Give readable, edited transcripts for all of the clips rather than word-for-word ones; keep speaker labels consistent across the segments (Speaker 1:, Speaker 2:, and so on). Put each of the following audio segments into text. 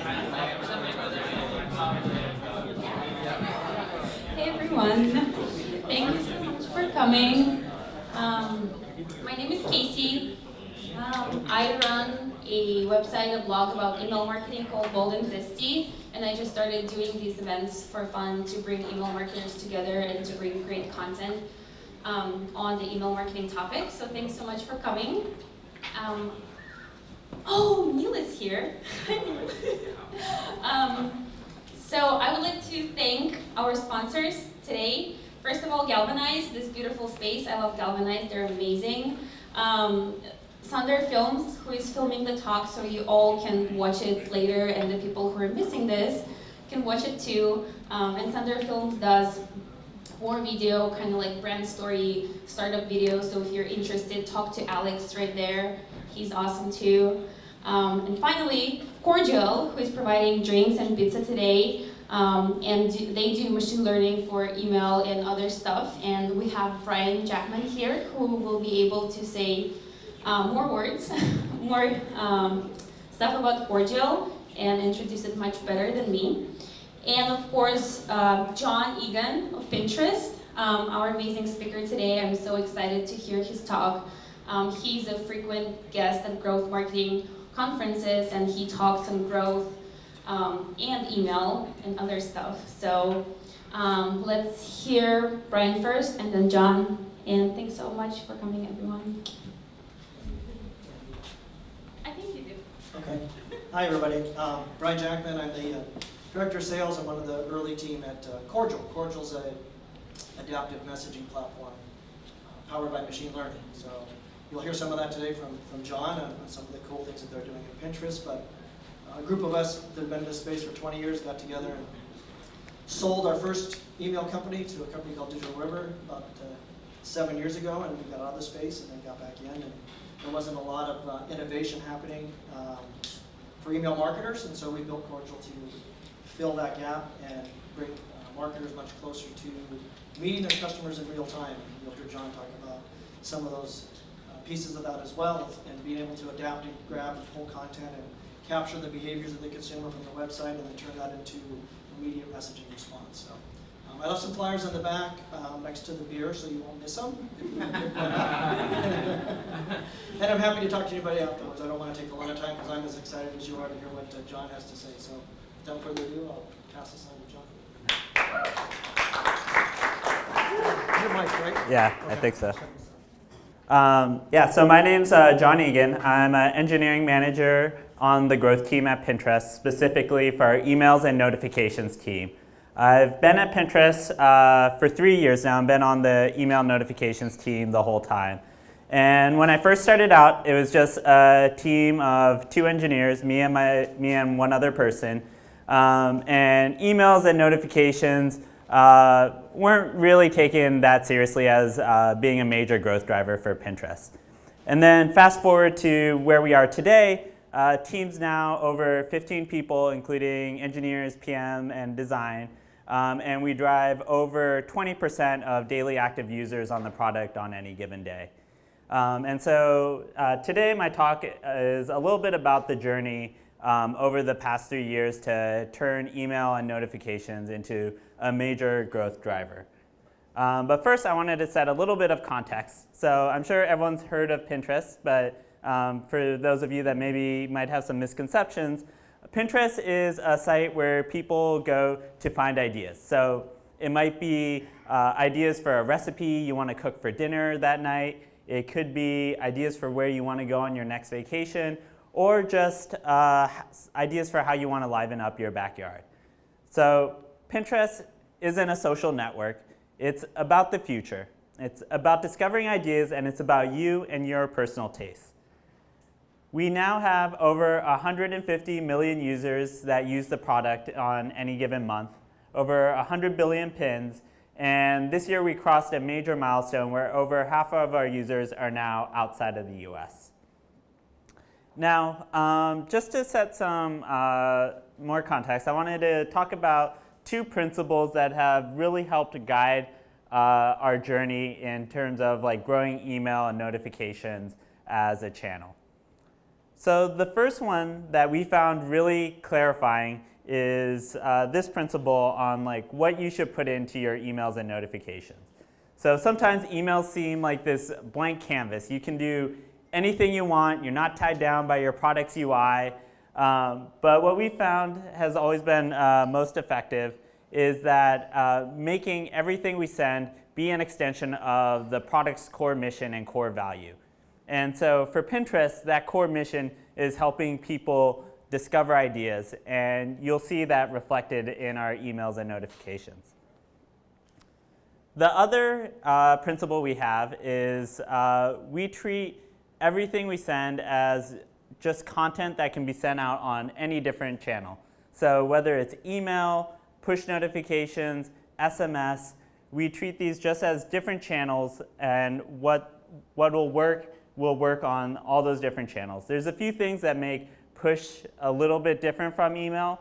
Speaker 1: Hey everyone, thank you so much for coming. My name is Casey. I run a website, a blog about email marketing called Bold and Zesty, and I just started doing these events for fun to bring email marketers together and to bring great content on the email marketing topic. So thanks so much for coming. Oh, Neil is here. So I would like to thank our sponsors today. First of all, Galvanize, this beautiful space. I love Galvanize, they're amazing. Sunder Films, who is filming the talk, so you all can watch it later, and the people who are missing this can watch it too. And Sunder Films does more video, kind of like brand story, startup videos, so if you're interested, talk to Alex right there. He's awesome too. And finally, Cordial, who is providing drinks and pizza today, and they do machine learning for email and other stuff. And we have Brian Jackman here, who will be able to say more words, more stuff about Cordial, and introduce it much better than me. And of course, John Egan of Pinterest, our amazing speaker today. I'm so excited to hear his talk. He's a frequent guest at growth marketing conferences, and he talks on growth and email and other stuff. So let's hear Brian first, and then John. And thanks so much for coming, everyone. I think you do.
Speaker 2: Okay. Hi, everybody. Brian Jackman. I'm the Director of Sales. I'm one of the early team at Cordial. Cordial's an adaptive messaging platform powered by machine learning. So you'll hear some of that today from John on some of the cool things that they're doing at Pinterest. But a group of us that have been in this space for 20 years got together and sold our first email company to a company called Digital River about 7 years ago, and we got out of the space and then got back in. And there wasn't a lot of innovation happening for email marketers, and so we built Cordial to fill that gap and bring marketers much closer to meeting their customers in real time. And you'll hear John talk about some of those pieces of that as well, and being able to adapt and grab and pull content and capture the behaviors of the consumer from the website and then turn that into immediate messaging response. So I left some flyers in the back next to the beer, so you won't miss them. And I'm happy to talk to anybody afterwards. I don't want to take a lot of time because I'm as excited as you are to hear what John has to say. So without further ado, I'll pass this on to John. Your mic, right?
Speaker 3: Yeah,
Speaker 2: Okay.
Speaker 3: I think so. So my name's John Egan. I'm an engineering manager on the growth team at Pinterest, specifically for our emails and notifications team. I've been at Pinterest for 3 years now. I've been on the email notifications team the whole time. And when I first started out, it was just a team of 2 engineers, me and one other person. And emails and notifications weren't really taken that seriously as being a major growth driver for Pinterest. And then fast forward to where we are today, teams now over 15 people, including engineers, PM, and design. And we drive over 20% of daily active users on the product on any given day. And so today my talk is a little bit about the journey over the past 3 years to turn email and notifications into a major growth driver. But first I wanted to set a little bit of context. So I'm sure everyone's heard of Pinterest, but for those of you that maybe might have some misconceptions, Pinterest is a site where people go to find ideas. So it might be ideas for a recipe you want to cook for dinner that night. It could be ideas for where you want to go on your next vacation, or just ideas for how you want to liven up your backyard. So Pinterest isn't a social network. It's about the future. It's about discovering ideas, and it's about you and your personal tastes. We now have over 150 million users that use the product on any given month, over 100 billion pins, and this year we crossed a major milestone where over half of our users are now outside of the US. Now, just to set some more context, I wanted to talk about 2 principles that have really helped guide our journey in terms of growing email and notifications as a channel. So the first one that we found really clarifying is this principle on like what you should put into your emails and notifications. So sometimes emails seem like this blank canvas. You can do anything you want. You're not tied down by your product's UI. But what we found has always been most effective is that making everything we send be an extension of the product's core mission and core value. And so for Pinterest, that core mission is helping people discover ideas, and you'll see that reflected in our emails and notifications. The other principle we have is we treat everything we send as just content that can be sent out on any different channel. So whether it's email, push notifications, SMS, we treat these just as different channels, and what will work on all those different channels. There's a few things that make push a little bit different from email,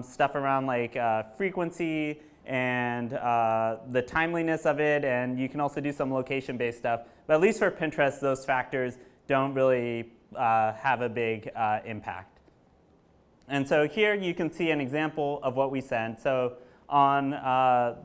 Speaker 3: stuff around like frequency and the timeliness of it, and you can also do some location-based stuff. But at least for Pinterest, those factors don't really have a big impact. And so here you can see an example of what we send. So on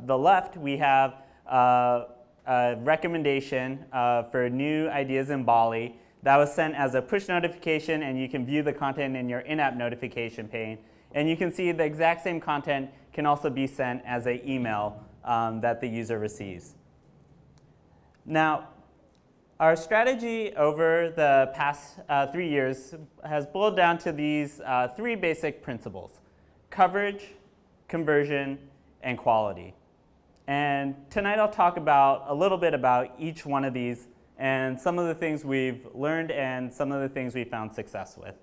Speaker 3: the left, we have a recommendation for new ideas in Bali that was sent as a push notification, and you can view the content in your in-app notification pane. And you can see the exact same content can also be sent as an email that the user receives. Now, our strategy over the past 3 years has boiled down to these 3 basic principles: coverage, conversion, and quality. And tonight I'll talk about a little bit about each one of these and some of the things we've learned and some of the things we found success with.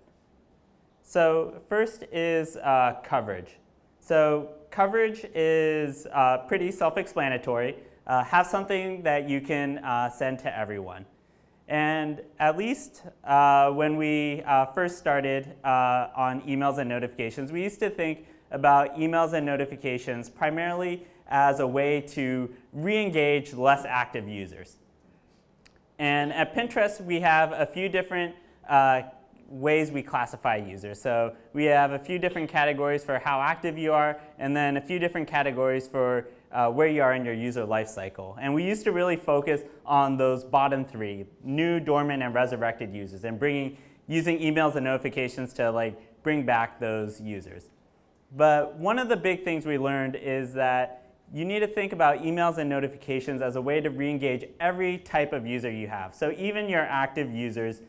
Speaker 3: So first is coverage. So coverage is pretty self-explanatory. Have something that you can send to everyone. And at least when we first started on emails and notifications, we used to think about emails and notifications primarily as a way to re-engage less active users. And at Pinterest, we have a few different ways we classify users. So we have a few different categories for how active you are, and then a few different categories for where you are in your user life cycle. And we used to really focus on those bottom 3, new, dormant, and resurrected users, and using emails and notifications to like bring back those users. But one of the big things we learned is that you need to think about emails and notifications as a way to re-engage every type of user you have. So even your active users,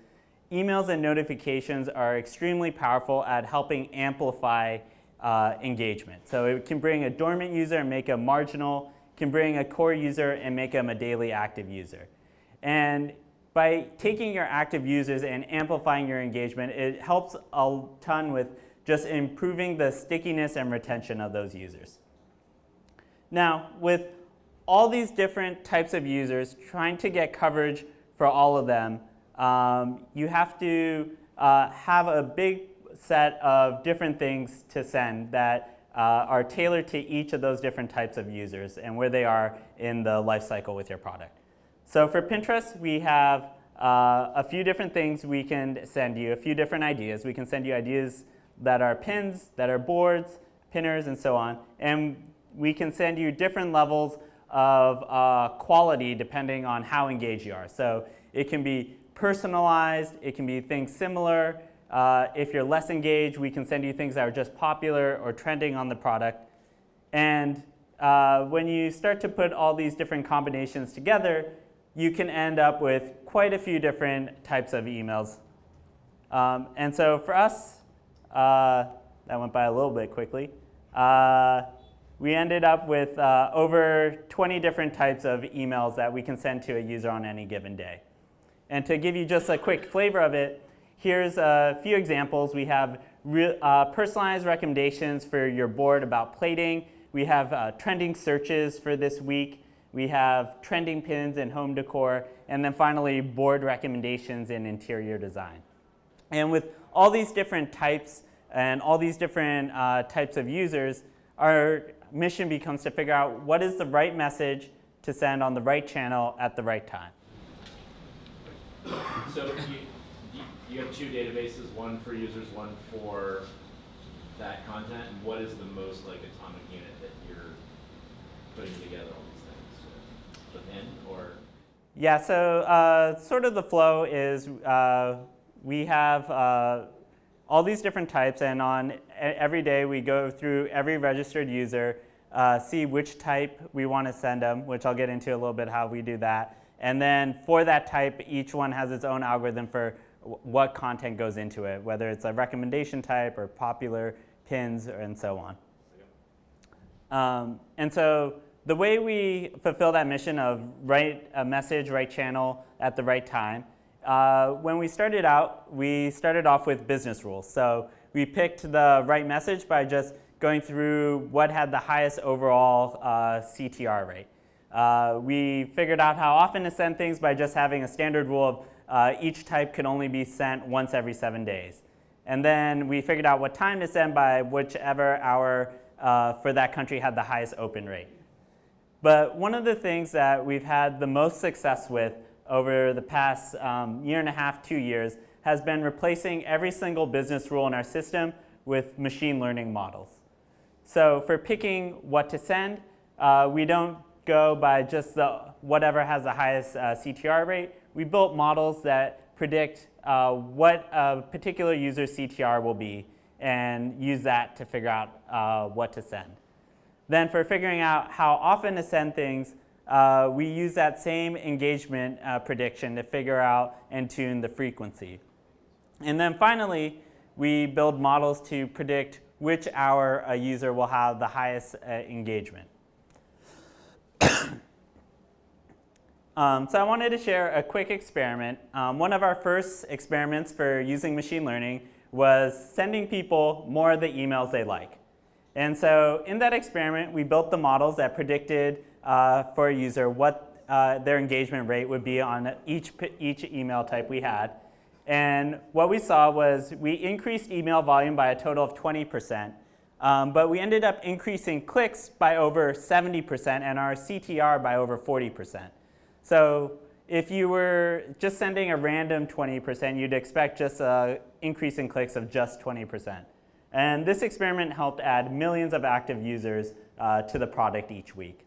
Speaker 3: emails and notifications are extremely powerful at helping amplify engagement. So it can bring a dormant user and make them marginal, can bring a core user and make them a daily active user. And by taking your active users and amplifying your engagement, it helps a ton with just improving the stickiness and retention of those users. Now, with all these different types of users, trying to get coverage for all of them, you have to have a big set of different things to send that are tailored to each of those different types of users and where they are in the life cycle with your product. So for Pinterest, we have a few different things we can send you, a few different ideas. We can send you ideas that are pins, that are boards, pinners, and so on. And we can send you different levels of quality depending on how engaged you are. So it can be personalized, it can be things similar. If you're less engaged, we can send you things that are just popular or trending on the product. And when you start to put all these different combinations together, you can end up with quite a few different types of emails. And so for us, that went by a little bit quickly. We ended up with over 20 different types of emails that we can send to a user on any given day. And to give you just a quick flavor of it, here's a few examples. We have personalized recommendations for your board about plating. We have trending searches for this week. We have trending pins in home decor. And then finally, board recommendations in interior design. And with all these different types and all these different types of users, our mission becomes to figure out what is the right message to send on the right channel at the right time.
Speaker 4: So you have two databases, one for users, one for that content, and what is the most like atomic unit that you're putting together all these things with? The pin or?
Speaker 3: Yeah, so sort of the flow is we have all these different types, and on every day we go through every registered user, see which type we want to send them, which I'll get into a little bit how we do that. And then for that type, each one has its own algorithm for what content goes into it, whether it's a recommendation type or popular pins and so on. And so the way we fulfill that mission of right message, right channel at the right time, when we started out, we started off with business rules. So we picked the right message by just going through what had the highest overall CTR rate. We figured out how often to send things by just having a standard rule of each type could only be sent once every 7 days. And then we figured out what time to send by whichever hour for that country had the highest open rate. But one of the things that we've had the most success with over the past year and a half, 2 years, has been replacing every single business rule in our system with machine learning models. So for picking what to send, we don't go by just whatever has the highest CTR rate. We built models that predict what a particular user's CTR will be and use that to figure out what to send. Then for figuring out how often to send things, we use that same engagement prediction to figure out and tune the frequency. And then finally, we build models to predict which hour a user will have the highest engagement. So I wanted to share a quick experiment. One of our first experiments for using machine learning was sending people more of the emails they like. And so in that experiment, we built the models that predicted for a user what their engagement rate would be on each email type we had. And what we saw was we increased email volume by a total of 20%, but we ended up increasing clicks by over 70% and our CTR by over 40%. So if you were just sending a random 20%, you'd expect just an increase in clicks of just 20%. And this experiment helped add millions of active users to the product each week.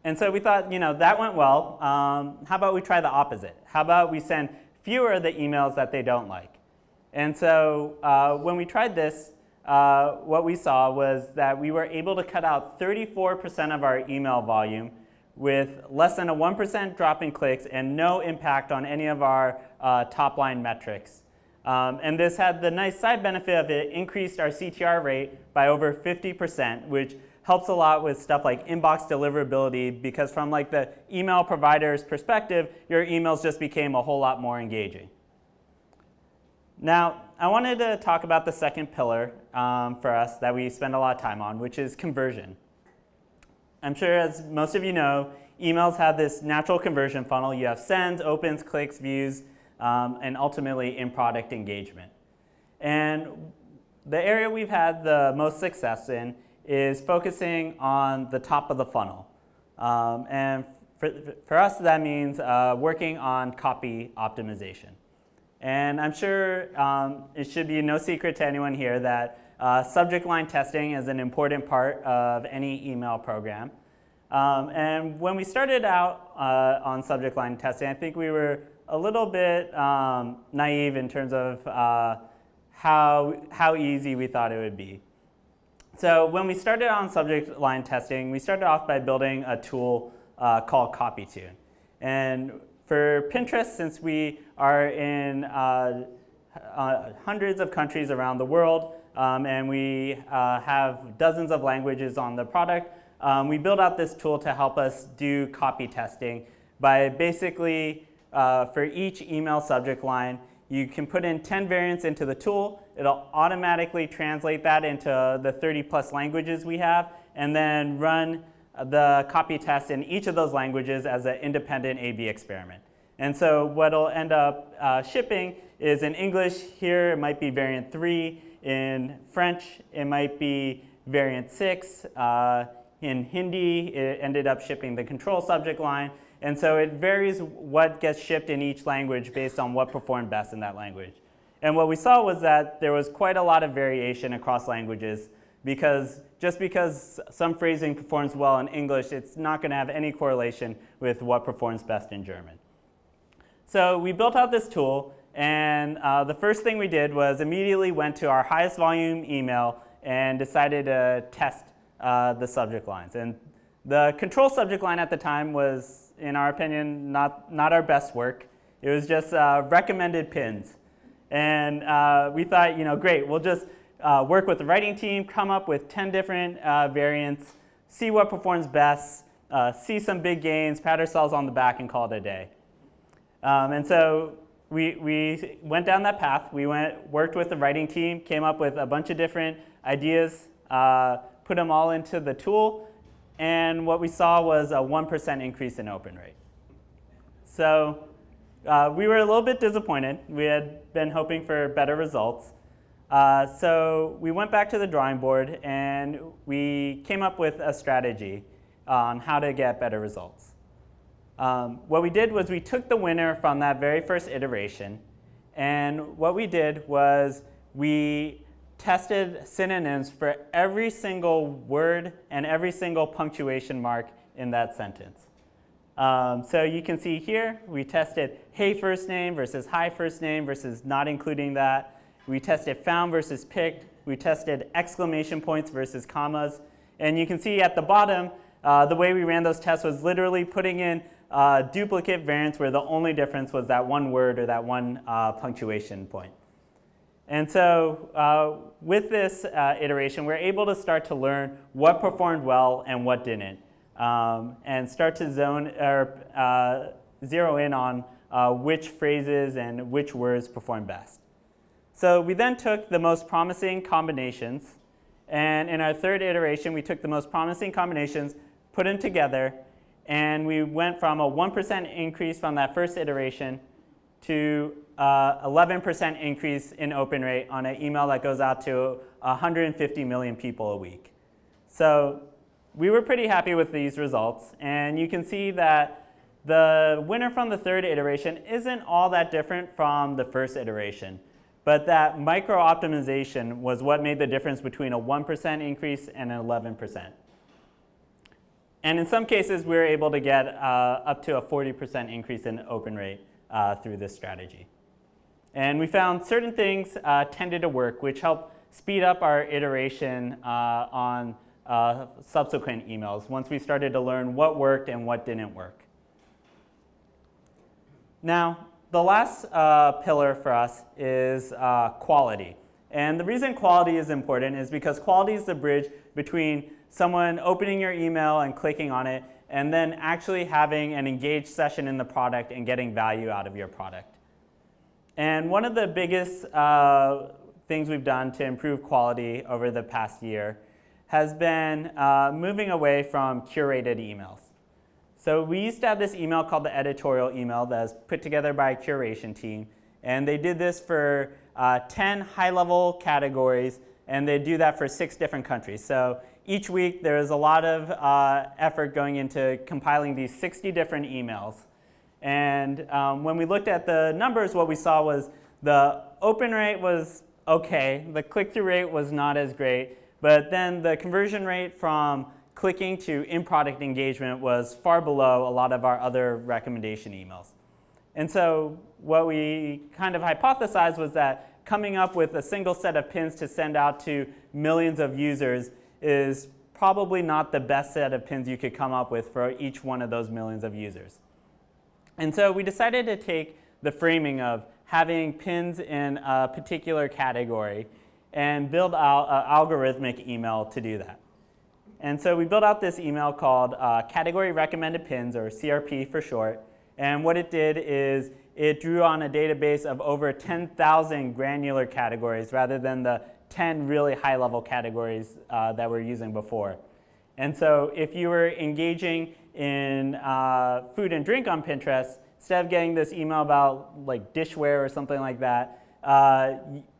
Speaker 3: And so we thought, that went well. How about we try the opposite? How about we send fewer of the emails that they don't like? And so when we tried this, what we saw was that we were able to cut out 34% of our email volume with less than a 1% drop in clicks and no impact on any of our top-line metrics. And this had the nice side benefit of it increased our CTR rate by over 50%, which helps a lot with stuff like inbox deliverability, because from like the email provider's perspective, your emails just became a whole lot more engaging. Now, I wanted to talk about the second pillar for us that we spend a lot of time on, which is conversion. I'm sure, as most of you know, emails have this natural conversion funnel. You have sends, opens, clicks, views, and ultimately in-product engagement. And the area we've had the most success in is focusing on the top of the funnel. And for us, that means working on copy optimization. And I'm sure it should be no secret to anyone here that subject line testing is an important part of any email program. And when we started out on subject line testing, I think we were a little bit naive in terms of how easy we thought it would be. So when we started on subject line testing, we started off by building a tool called CopyTune. And for Pinterest, since we are in hundreds of countries around the world, and we have dozens of languages on the product, we built out this tool to help us do copy testing by basically, for each email subject line, you can put in 10 variants into the tool. It'll automatically translate that into the 30+ languages we have, and then run the copy test in each of those languages as an independent A/B experiment. And so what'll end up shipping is in English here, it might be variant 3. In French, it might be variant 6. In Hindi, it ended up shipping the control subject line. And so it varies what gets shipped in each language based on what performed best in that language. And what we saw was that there was quite a lot of variation across languages, because just because some phrasing performs well in English, it's not going to have any correlation with what performs best in German. So we built out this tool, and the first thing we did was immediately went to our highest volume email and decided to test the subject lines. And the control subject line at the time was, in our opinion, not our best work. It was just recommended pins. And we thought, great, we'll just work with the writing team, come up with 10 different variants, see what performs best, see some big gains, pat ourselves on the back, and call it a day. And so we went down that path. We worked with the writing team, came up with a bunch of different ideas, put them all into the tool, and what we saw was a 1% increase in open rate. So we were a little bit disappointed. We had been hoping for better results. So we went back to the drawing board and we came up with a strategy on how to get better results. What we did was we took the winner from that very first iteration, and what we did was we tested synonyms for every single word and every single punctuation mark in that sentence. So you can see here, we tested hey first name versus hi first name versus not including that. We tested found versus picked. We tested exclamation points versus commas. And you can see at the bottom, the way we ran those tests was literally putting in duplicate variants where the only difference was that one word or that one punctuation point. And so with this iteration, we're able to start to learn what performed well and what didn't. And start to zero in on which phrases and which words perform best. So we then took the most promising combinations, and in our third iteration, we took the most promising combinations, put them together, and we went from a 1% increase from that first iteration to 11% increase in open rate on an email that goes out to 150 million people a week. So we were pretty happy with these results, and you can see that the winner from the third iteration isn't all that different from the first iteration, but that micro-optimization was what made the difference between a 1% increase and an 11%. And in some cases, we were able to get up to a 40% increase in open rate through this strategy. And we found certain things tended to work, which helped speed up our iteration on subsequent emails once we started to learn what worked and what didn't work. Now, the last pillar for us is quality. And the reason quality is important is because quality is the bridge between someone opening your email and clicking on it and then actually having an engaged session in the product and getting value out of your product. And one of the biggest things we've done to improve quality over the past year has been moving away from curated emails. So we used to have this email called the editorial email that was put together by a curation team, and they did this for 10 high-level categories, and they do that for 6 different countries. So each week there was a lot of effort going into compiling these 60 different emails. And when we looked at the numbers, what we saw was the open rate was okay, the click-through rate was not as great, but then the conversion rate from clicking to in-product engagement was far below a lot of our other recommendation emails. And so what we kind of hypothesized was that coming up with a single set of pins to send out to millions of users is probably not the best set of pins you could come up with for each one of those millions of users. And so we decided to take the framing of having pins in a particular category and build out an algorithmic email to do that. And so we built out this email called Category Recommended Pins, or CRP for short. And what it did is it drew on a database of over 10,000 granular categories rather than the 10 really high-level categories that we're using before. And so if you were engaging in food and drink on Pinterest, instead of getting this email about like dishware or something like that,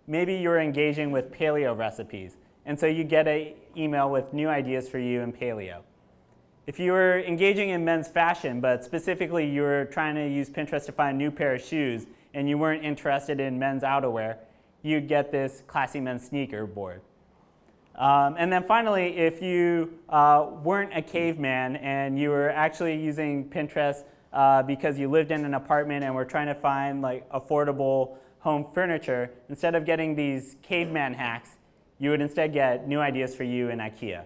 Speaker 3: maybe you're engaging with paleo recipes. And so you get an email with new ideas for you in paleo. if you were engaging in men's fashion, but specifically you were trying to use Pinterest to find a new pair of shoes and you weren't interested in men's outerwear, you'd get this classy men's sneaker board. And then finally, if you weren't a caveman and you were actually using Pinterest because you lived in an apartment and were trying to find like affordable home furniture, instead of getting these caveman hacks, you would instead get new ideas for you in IKEA.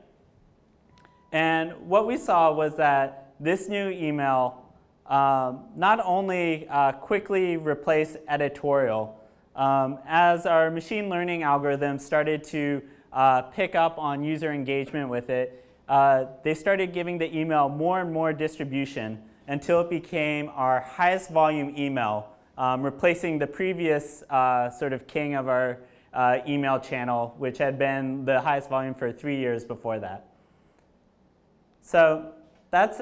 Speaker 3: And what we saw was that this new email not only quickly replaced editorial, as our machine learning algorithms started to pick up on user engagement with it, they started giving the email more and more distribution until it became our highest volume email, replacing the previous sort of king of our email channel, which had been the highest volume for 3 years before that. So that's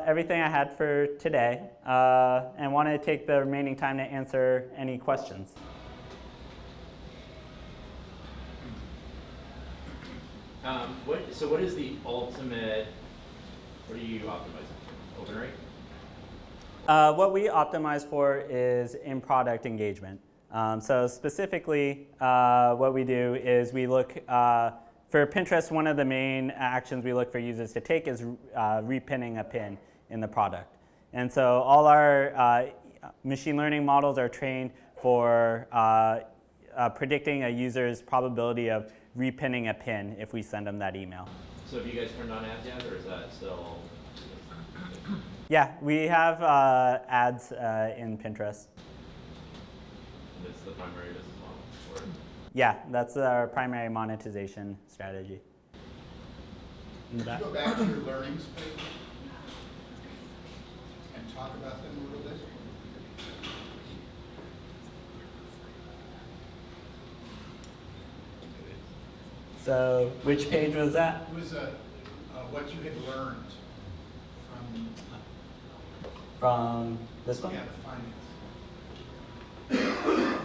Speaker 3: everything I had for today, and want to take the remaining time to answer any questions.
Speaker 4: So what is the ultimate, what are you optimizing for? Open rate?
Speaker 3: What we optimize for is in-product engagement. So specifically, what we do is we look, for Pinterest, one of the main actions we look for users to take is repinning a pin in the product. And so all our machine learning models are trained for predicting a user's probability of repinning a pin if we send them that email.
Speaker 4: So have you guys turned on ads yet, or is that still?
Speaker 3: Yeah, we have ads in Pinterest.
Speaker 4: That's the primary business model? Or?
Speaker 3: Yeah, that's our primary monetization strategy. In the
Speaker 5: Could
Speaker 3: back.
Speaker 5: you go back to your learnings page and talk about them a little bit?
Speaker 3: So which page was that?
Speaker 5: It was what you had learned
Speaker 3: From this
Speaker 5: from
Speaker 3: one?
Speaker 5: the finance.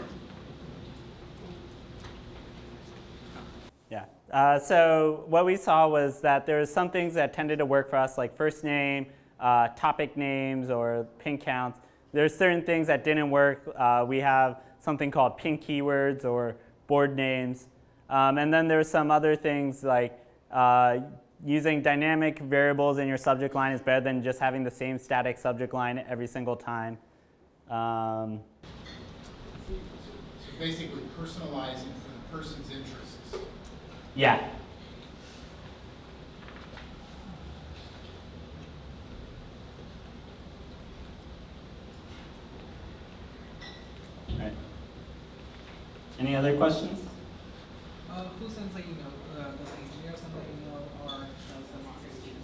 Speaker 3: Yeah. So what we saw was that there were some things that tended to work for us, like first name, topic names, or pin counts. There's certain things that didn't work. We have something called pin keywords or board names. And then there's some other things like using dynamic variables in your subject line is better than just having the same static subject line every single time.
Speaker 5: So basically personalizing for the person's interests.
Speaker 3: Yeah. All right. Any other questions?
Speaker 6: Who sends the email? Does the engineer send the email, or does the marketing team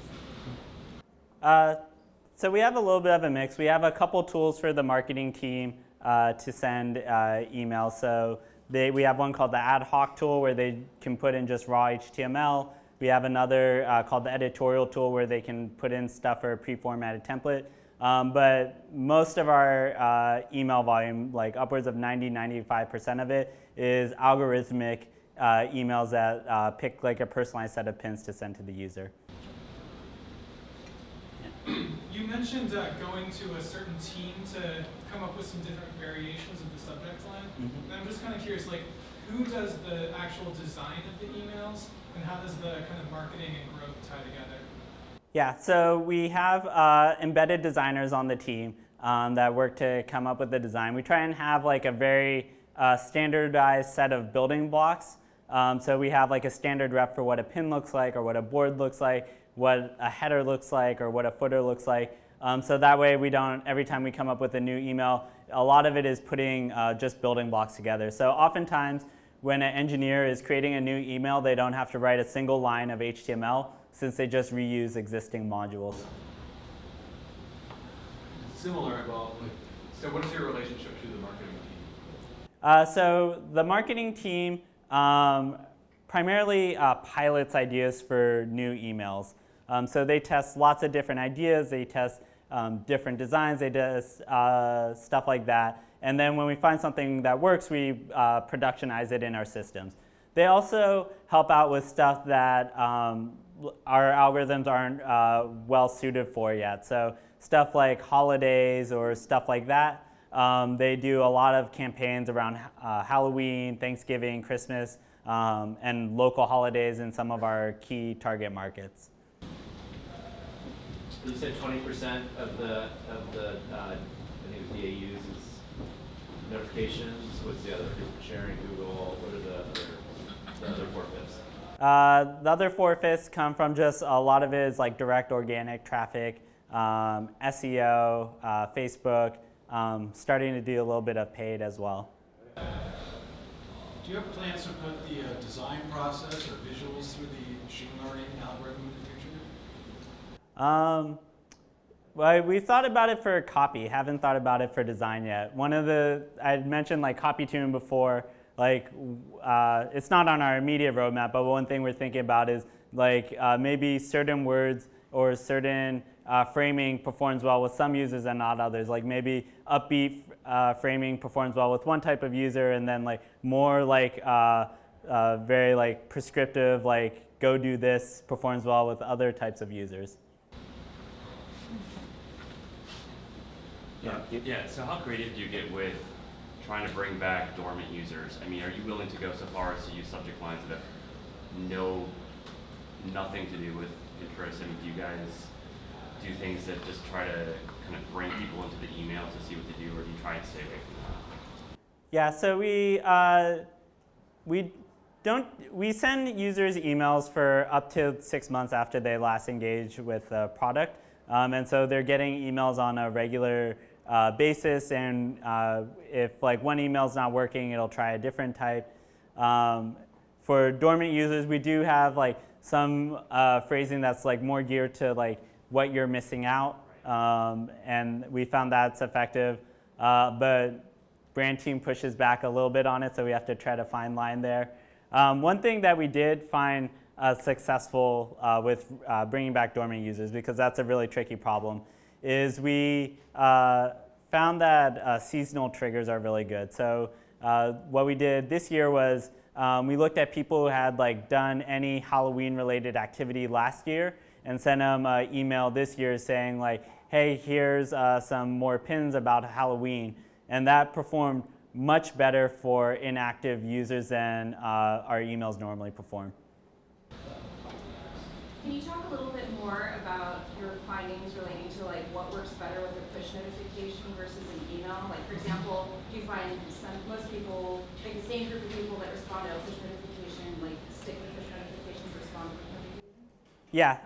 Speaker 6: send it?
Speaker 3: So we have a little bit of a mix. We have a couple tools for the marketing team to send emails. So we have one called the ad hoc tool where they can put in just raw HTML. We have another called the editorial tool where they can put in stuff for a pre-formatted template. But most of our email volume, like upwards of 90-95% of it, is algorithmic emails that pick like a personalized set of pins to send to the user.
Speaker 7: You mentioned going to a certain team to come up with some different variations of the subject line.
Speaker 3: Mm-hmm.
Speaker 7: And I'm just kind of curious, like, who does the actual design of the emails, and how does the kind of marketing and growth tie together?
Speaker 3: Yeah, so we have embedded designers on the team that work to come up with the design. We try and have like a very standardized set of building blocks. So we have like a standard rep for what a pin looks like, or what a board looks like, what a header looks like, or what a footer looks like. So that way we don't, every time we come up with a new email, a lot of it is putting just building blocks together. So oftentimes when an engineer is creating a new email, they don't have to write a single line of HTML since they just reuse existing modules.
Speaker 8: Similar, well, so what is your relationship to the marketing team?
Speaker 3: So the marketing team primarily pilots ideas for new emails. So they test lots of different ideas, they test different designs, they test stuff like that. And then when we find something that works, we productionize it in our systems. They also help out with stuff that our algorithms aren't well suited for yet. So stuff like holidays or stuff like that, they do a lot of campaigns around Halloween, Thanksgiving, Christmas, and local holidays in some of our key target markets.
Speaker 4: You said 20% of the I think it was DAUs is notifications. What's the other? Sharing, Google. What are the other 4/5?
Speaker 3: The other 4/5 come from just a lot of it is like direct organic traffic, SEO, Facebook, starting to do a little bit of paid as well.
Speaker 9: Do you have plans to put the design process or visuals through the machine learning algorithm in the future?
Speaker 3: Well, we thought about it for copy, haven't thought about it for design yet. I'd mentioned like CopyTune before, like it's not on our immediate roadmap, but one thing we're thinking about is like maybe certain words or certain framing performs well with some users and not others. Like maybe upbeat framing performs well with one type of user, and then like more like very like prescriptive, like go do this performs well with other types of users.
Speaker 10: Yeah, so how creative do you get with trying to bring back dormant users? I mean, are you willing to go so far as to use subject lines that have nothing to do with Pinterest? I mean, do you guys do things that just try to kind of bring people into the email to see what they do, or do you try to stay away from that?
Speaker 3: Yeah, so we send users emails for up to 6 months after they last engage with the product. And so they're getting emails on a regular basis, and if like one email is not working, it'll try a different type. For dormant users, we do have like some phrasing that's like more geared to like what you're missing out, and we found that's effective. But brand team pushes back a little bit on it, so we have to try to fine line there. One thing that we did find successful with bringing back dormant users, because that's a really tricky problem, is we found that seasonal triggers are really good. So what we did this year was we looked at people who had like done any Halloween related activity last year and sent them an email this year saying like, hey, here's some more pins about Halloween. And that performed much better for inactive users than our emails normally perform.
Speaker 11: Can you talk a little bit more about your findings relating to like what works better with a push notification versus an email? Like for example, do you find most people, like the same group of people that respond to a push notification, like stick with push notifications, respond to push notifications?
Speaker 3: Yeah,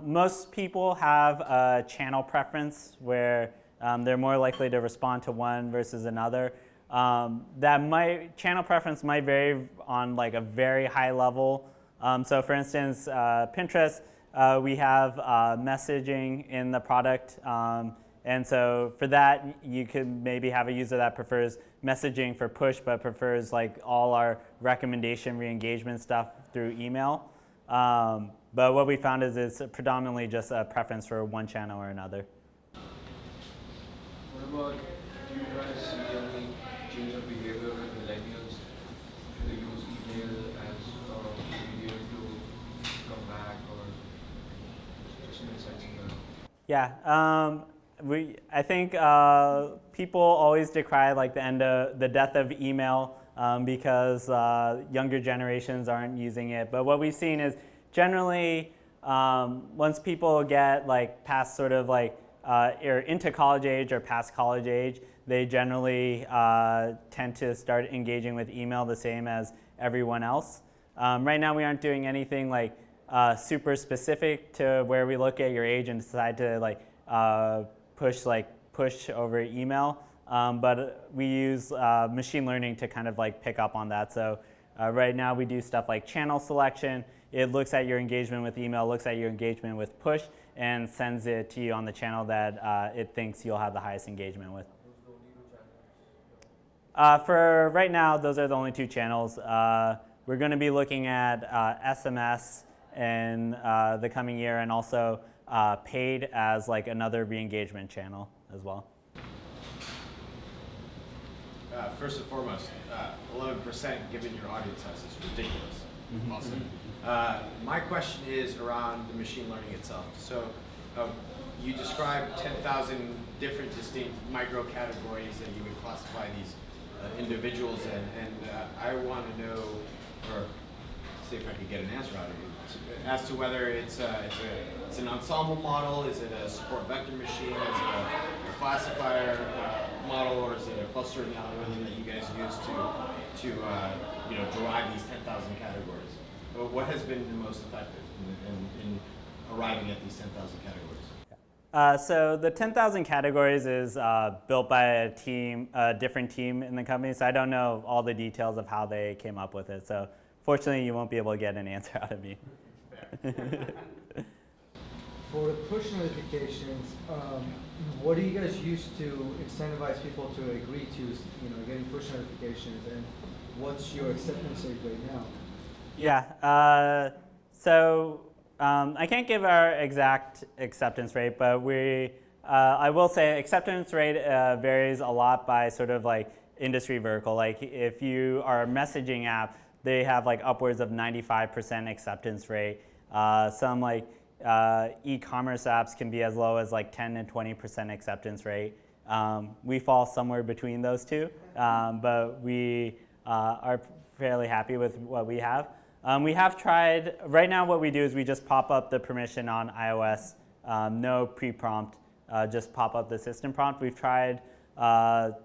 Speaker 3: most people have a channel preference where they're more likely to respond to one versus another. Channel preference might vary on like a very high level. So for instance, Pinterest, we have messaging in the product. And so for that, you could maybe have a user that prefers messaging for push, but prefers like all our recommendation re-engagement stuff through email. But what we found is it's predominantly just a preference for one channel or another.
Speaker 12: What about, do you guys see any change of behavior with millennials? Do they use email as a medium to come back, or just make sense in that?
Speaker 3: Yeah, I think people always decry like the death of email because younger generations aren't using it. But what we've seen is generally once people get like past sort of like or into college age or past college age, they generally tend to start engaging with email the same as everyone else. Right now we aren't doing anything like super specific to where we look at your age and decide to like push over email, but we use machine learning to kind of like pick up on that. So right now we do stuff like channel selection. It looks at your engagement with email, looks at your engagement with push, and sends it to you on the channel that it thinks you'll have the highest engagement with. For right now, those are the only two channels. We're going to be looking at SMS in the coming year, and also paid as like another re-engagement channel as well.
Speaker 13: First and foremost, 11% given your audience size is ridiculous. Awesome. My question is around the machine learning itself. So you described 10,000 different distinct micro categories that you would classify these individuals in, and I want to know, or see if I could get an answer out of you, as to whether it's an ensemble model, is it a support vector machine, is it a classifier model, or is it a clustering algorithm that you guys use to derive these 10,000 categories? What has been the most effective in arriving at these 10,000 categories?
Speaker 3: So the 10,000 categories is built by a different team in the company, so I don't know all the details of how they came up with it. So fortunately, you won't be able to get an answer out of me.
Speaker 14: For the push notifications, what do you guys use to incentivize people to agree to, getting push notifications, and what's your acceptance rate right now?
Speaker 3: Yeah. I can't give our exact acceptance rate, but I will say acceptance rate varies a lot by sort of like industry vertical. Like if you are a messaging app, they have like upwards of 95% acceptance rate. Some like e-commerce apps can be as low as like 10 to 20% acceptance rate. We fall somewhere between those two, but we are fairly happy with what we have. We have tried, right now what we do is we just pop up the permission on iOS, no pre-prompt, just pop up the system prompt. We've tried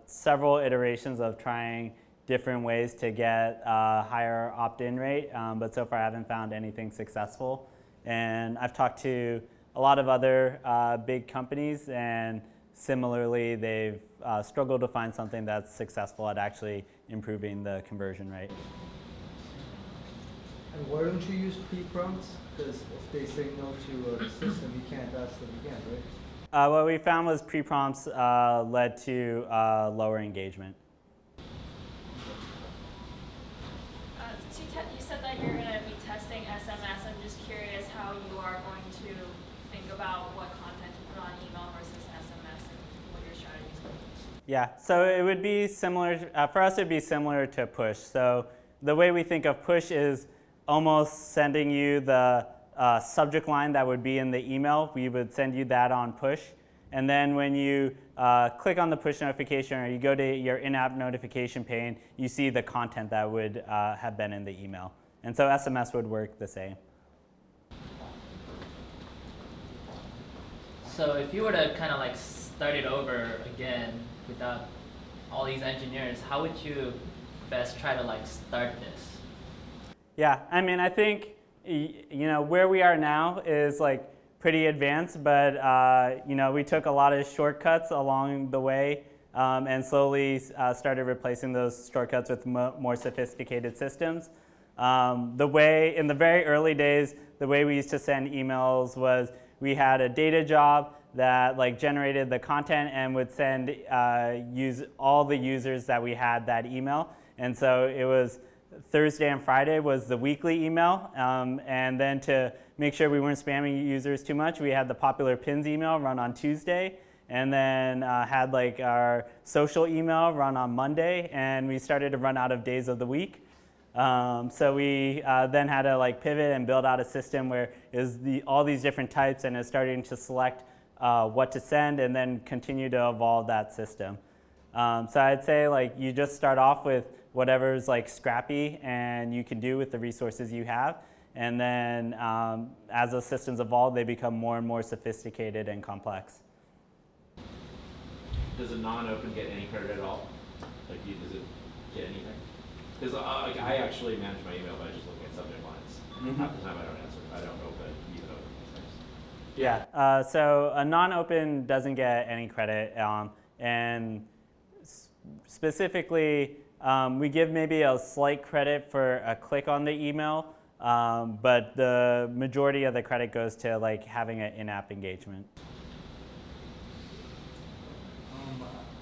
Speaker 3: several iterations of trying different ways to get a higher opt-in rate, but so far I haven't found anything successful. And I've talked to a lot of other big companies, and similarly they've struggled to find something that's successful at actually improving the conversion rate.
Speaker 14: And why don't you use pre-prompts? Because if they say no to the system, you can't ask them again, right?
Speaker 3: What we found was pre-prompts led to lower engagement.
Speaker 15: You said that you're going to be testing SMS. I'm just curious how you are going to think about what content to put on email versus SMS and what your strategies are.
Speaker 3: Yeah, so it would be similar, for us it would be similar to push. So the way we think of push is almost sending you the subject line that would be in the email. We would send you that on push. And then when you click on the push notification or you go to your in-app notification pane, you see the content that would have been in the email. And so SMS would work the same.
Speaker 16: So if you were to kind of like start it over again without all these engineers, how would you best try to like start this?
Speaker 3: Yeah, I mean, I think where we are now is like pretty advanced, but we took a lot of shortcuts along the way and slowly started replacing those shortcuts with more sophisticated systems. In the very early days, the way we used to send emails was we had a data job that like generated the content and would send all the users that we had that email, and so it was Thursday and Friday was the weekly email, and then to make sure we weren't spamming users too much, we had the popular pins email run on Tuesday, and then had like our social email run on Monday, and we started to run out of days of the week. So we then had to like pivot and build out a system where is all these different types, and is starting to select what to send, and then continue to evolve that system. So I'd say like you just start off with whatever's like scrappy and you can do with the resources you have, and then as those systems evolve, they become more and more sophisticated and complex.
Speaker 4: Does a non-open get any credit at all? Like, does it get anything? Because I actually manage my email by just looking at subject lines.
Speaker 3: Mm-hmm.
Speaker 4: Half the time I don't answer. I don't even open things.
Speaker 3: Yeah. So a non-open doesn't get any credit, and specifically, we give maybe a slight credit for a click on the email, but the majority of the credit goes to like having an in-app engagement.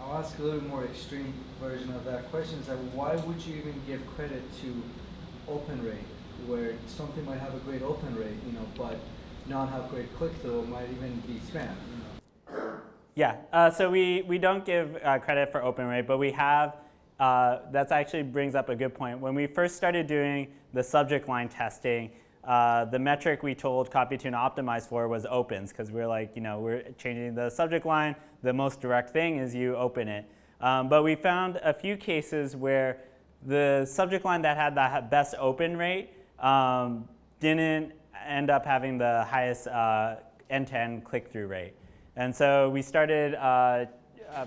Speaker 14: I'll ask a little more extreme version of that question. Is that why would you even give credit to open rate, where something might have a great open rate, but not have great click-through, might even be spam?
Speaker 3: Yeah. So we don't give credit for open rate, but we have that actually brings up a good point. When we first started doing the subject line testing, the metric we told CopyTune to optimize for was opens, because we're like, we're changing the subject line. The most direct thing is you open it. But we found a few cases where the subject line that had the best open rate didn't end up having the highest end-to-end click-through rate. And so we started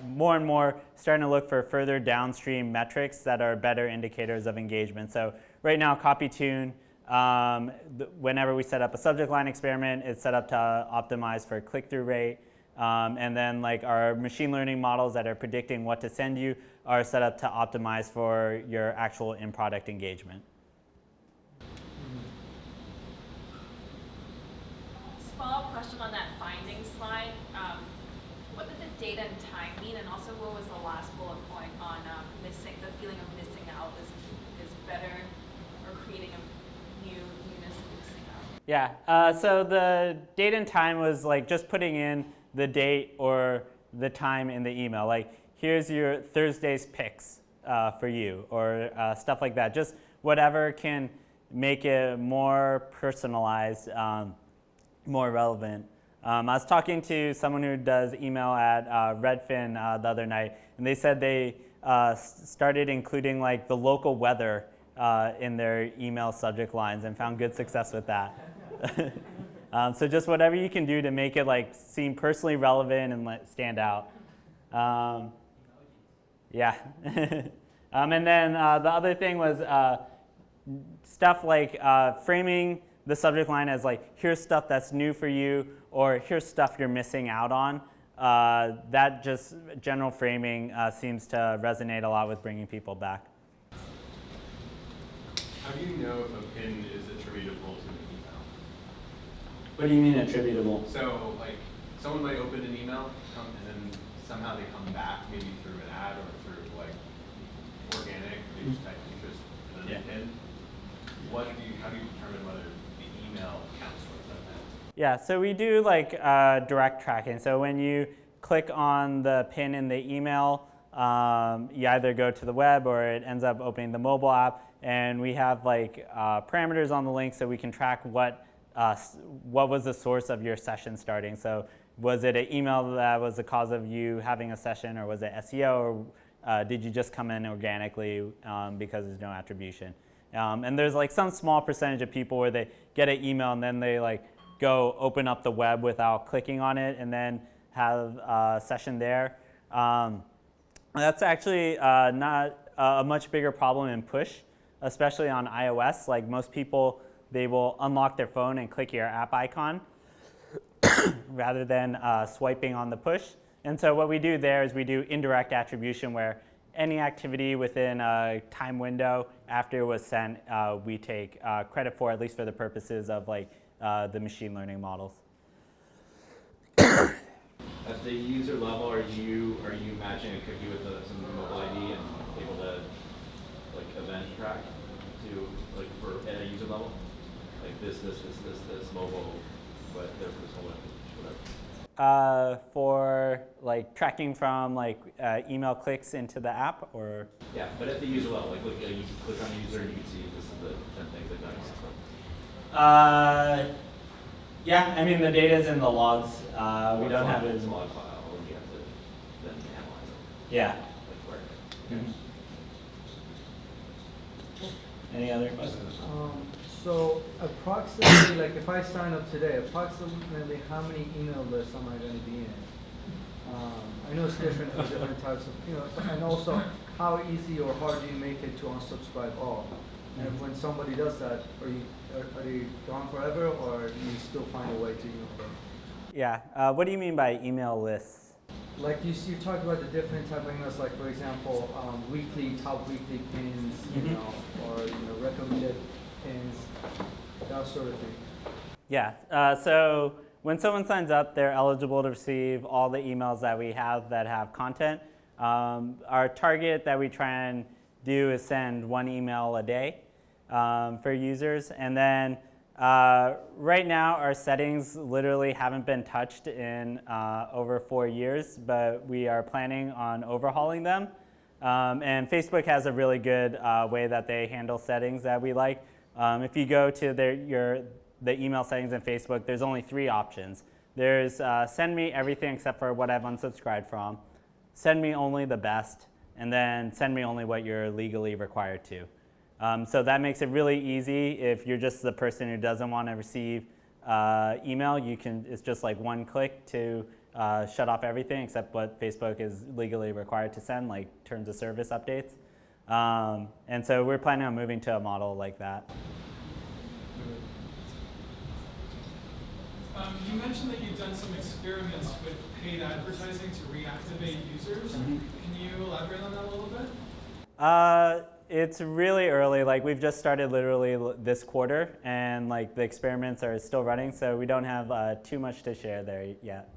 Speaker 3: more and more starting to look for further downstream metrics that are better indicators of engagement. So right now, CopyTune, whenever we set up a subject line experiment, it's set up to optimize for click-through rate. And then like our machine learning models that are predicting what to send you are set up to optimize for your actual in-product engagement.
Speaker 15: Follow-up question on that findings slide. What did the date and time mean, and also what was the last bullet point on the feeling of missing out is better, or creating a newness of missing out?
Speaker 3: Yeah, so the date and time was like just putting in the date or the time in the email. Like, here's your Thursday's picks for you, or stuff like that. Just whatever can make it more personalized, more relevant. I was talking to someone who does email at Redfin the other night, and they said they started including like the local weather in their email subject lines and found good success with that. So just whatever you can do to make it like seem personally relevant and stand out. Yeah. And then the other thing was stuff like framing the subject line as like, here's stuff that's new for you, or here's stuff you're missing out on. That just general framing seems to resonate a lot with bringing people back.
Speaker 8: How do you know if a pin is attributable to an email?
Speaker 3: What do you mean attributable?
Speaker 8: So like someone might open an email and then somehow they come back maybe through an ad or through like organic, they just type interest and then a pin. How do you determine whether the email counts towards that pin?
Speaker 3: Yeah, so we do like direct tracking. So when you click on the pin in the email, you either go to the web or it ends up opening the mobile app, and we have like parameters on the link so we can track what was the source of your session starting. So was it an email that was the cause of you having a session, or was it SEO, or did you just come in organically because there's no attribution? And there's like some small percentage of people where they get an email and then they like go open up the web without clicking on it and then have a session there. That's actually not a much bigger problem in push, especially on iOS. Like most people, they will unlock their phone and click your app icon rather than swiping on the push. And so what we do there is we do indirect attribution, where any activity within a time window after it was sent, we take credit for, at least for the purposes of like the machine learning models.
Speaker 4: At the user level, are you matching a cookie with some mobile ID and able to like event track to like for at a user level, like this mobile, but there for this whole whatever.
Speaker 3: For like tracking from like email clicks into the app, or?
Speaker 4: Yeah, but at the user level, like you click on a user and you can see this is the 10 things they've done.
Speaker 3: Yeah, I mean the data is in the logs. We don't have it.
Speaker 4: It's a log file, and you have to then analyze it.
Speaker 3: Yeah.
Speaker 4: Like where?
Speaker 3: Mm-hmm. Any other questions?
Speaker 14: So approximately, like if I sign up today, approximately how many email lists am I going to be in? I know it's different for different types of, and also how easy or hard do you make it to unsubscribe all? And when somebody does that, are they gone forever, or do you still find a way to email them?
Speaker 3: Yeah. What do you mean by email lists?
Speaker 14: Like you talked about the different type of emails, like for example, top weekly pins, or recommended pins, that sort of thing.
Speaker 3: Yeah. So when someone signs up, they're eligible to receive all the emails that we have that have content. Our target that we try and do is send 1 email a day for users. And then right now, our settings literally haven't been touched in over 4 years, but we are planning on overhauling them. And Facebook has a really good way that they handle settings that we like. If you go to the email settings in Facebook, there's only 3 options. There's send me everything except for what I've unsubscribed from, send me only the best, and then send me only what you're legally required to. So that makes it really easy. If you're just the person who doesn't want to receive email, it's just like one click to shut off everything except what Facebook is legally required to send, like terms of service updates. And so we're planning on moving to a model like that.
Speaker 7: You mentioned that you've done some experiments with paid advertising to reactivate users.
Speaker 3: Mm-hmm.
Speaker 7: Can you elaborate on that a little bit?
Speaker 3: It's really early. Like we've just started literally this quarter, and like the experiments are still running, so we don't have too much to share there yet.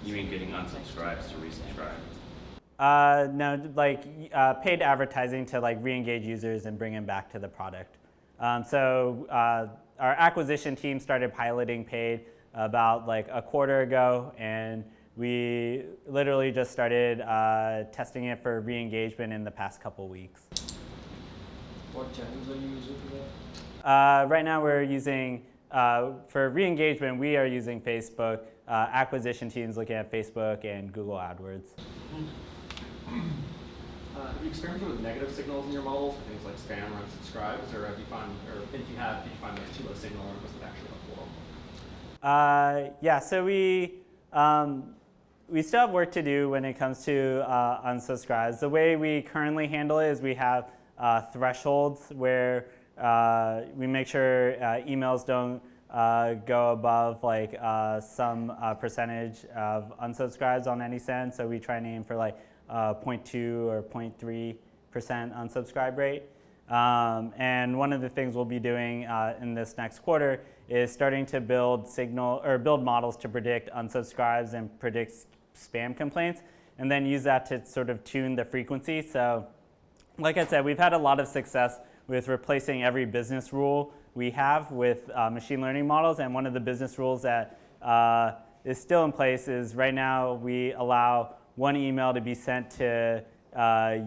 Speaker 10: You mean getting unsubscribes to resubscribe?
Speaker 3: No, like paid advertising to like re-engage users and bring them back to the product. So our acquisition team started piloting paid about like a quarter ago, and we literally just started testing it for re-engagement in the past couple weeks.
Speaker 12: What channels are you using for that?
Speaker 3: Right now we're using, for re-engagement, we are using Facebook. Acquisition teams looking at Facebook and Google AdWords.
Speaker 8: Have you experimented with negative signals in your models, things like spam or unsubscribes, or have you found, or if you have, did you find those too low signal, or was it actually helpful?
Speaker 3: Yeah, so we still have work to do when it comes to unsubscribes. The way we currently handle it is we have thresholds where we make sure emails don't go above like some percentage of unsubscribes on any send. So we try and aim for like 0.2 or 0.3% unsubscribe rate. And one of the things we'll be doing in this next quarter is starting to build models to predict unsubscribes and predict spam complaints, and then use that to sort of tune the frequency. So, like I said, we've had a lot of success with replacing every business rule we have with machine learning models, and one of the business rules that is still in place is right now we allow one email to be sent to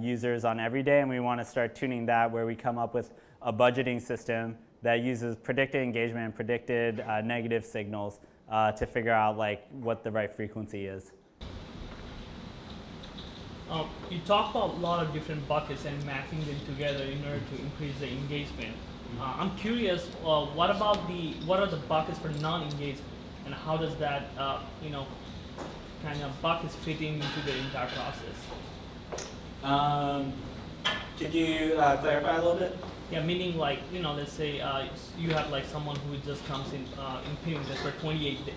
Speaker 3: users on every day, and we want to start tuning that where we come up with a budgeting system that uses predicted engagement and predicted negative signals to figure out like what the right frequency is.
Speaker 17: You talk about a lot of different buckets and matching them together in order to increase the engagement. I'm curious, what are the buckets for non-engagement, and how does that kind of buckets fit into the entire process?
Speaker 3: Could you clarify a little bit?
Speaker 17: Yeah, meaning like, let's say you have like someone who just comes in Pinterest for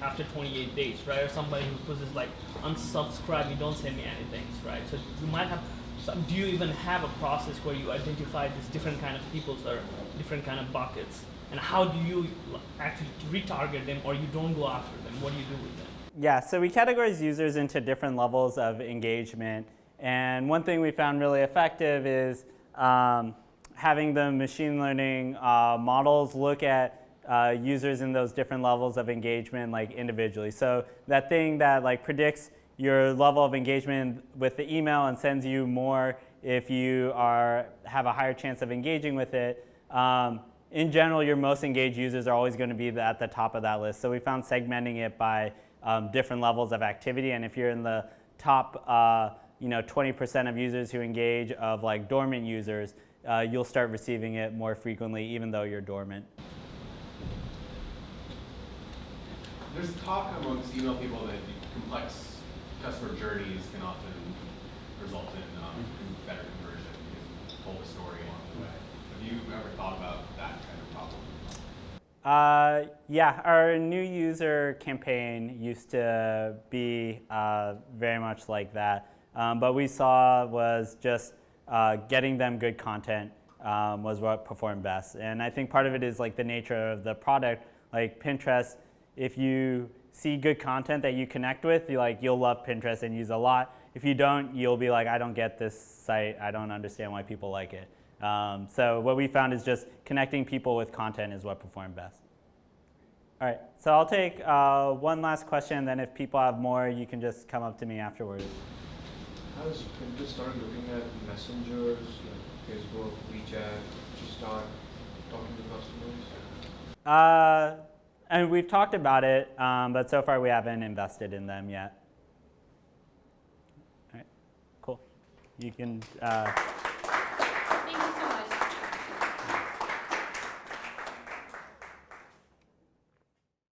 Speaker 17: after 28 days, right? Or somebody who pushes like unsubscribe, you don't send me anything, right? So you might have, do you even have a process where you identify these different kind of people or different kind of buckets? And how do you actually retarget them, or you don't go after them? What do you do with them?
Speaker 3: Yeah, so we categorize users into different levels of engagement. And one thing we found really effective is having the machine learning models look at users in those different levels of engagement like individually. So that thing that like predicts your level of engagement with the email and sends you more if you have a higher chance of engaging with it. In general, your most engaged users are always going to be at the top of that list. So we found segmenting it by different levels of activity, and if you're in the top 20% of users who engage of like dormant users, you'll start receiving it more frequently even though you're dormant.
Speaker 8: There's talk amongst email people that complex customer journeys can often result in better conversion because you told a story along the way. Have you ever thought about that kind of problem?
Speaker 3: Yeah, our new user campaign used to be very much like that. But we saw was just getting them good content was what performed best. And I think part of it is like the nature of the product. Like Pinterest, if you see good content that you connect with, you'll love Pinterest and use a lot. If you don't, you'll be like, I don't get this site. I don't understand why people like it. So what we found is just connecting people with content is what performed best. All right, so I'll take one last question, then if people have more, you can just come up to me afterwards.
Speaker 12: has Pinterest started looking at messengers like Facebook, WeChat to start talking to customers?
Speaker 3: And we've talked about it, but so far we haven't invested in them yet. All right, cool. You can.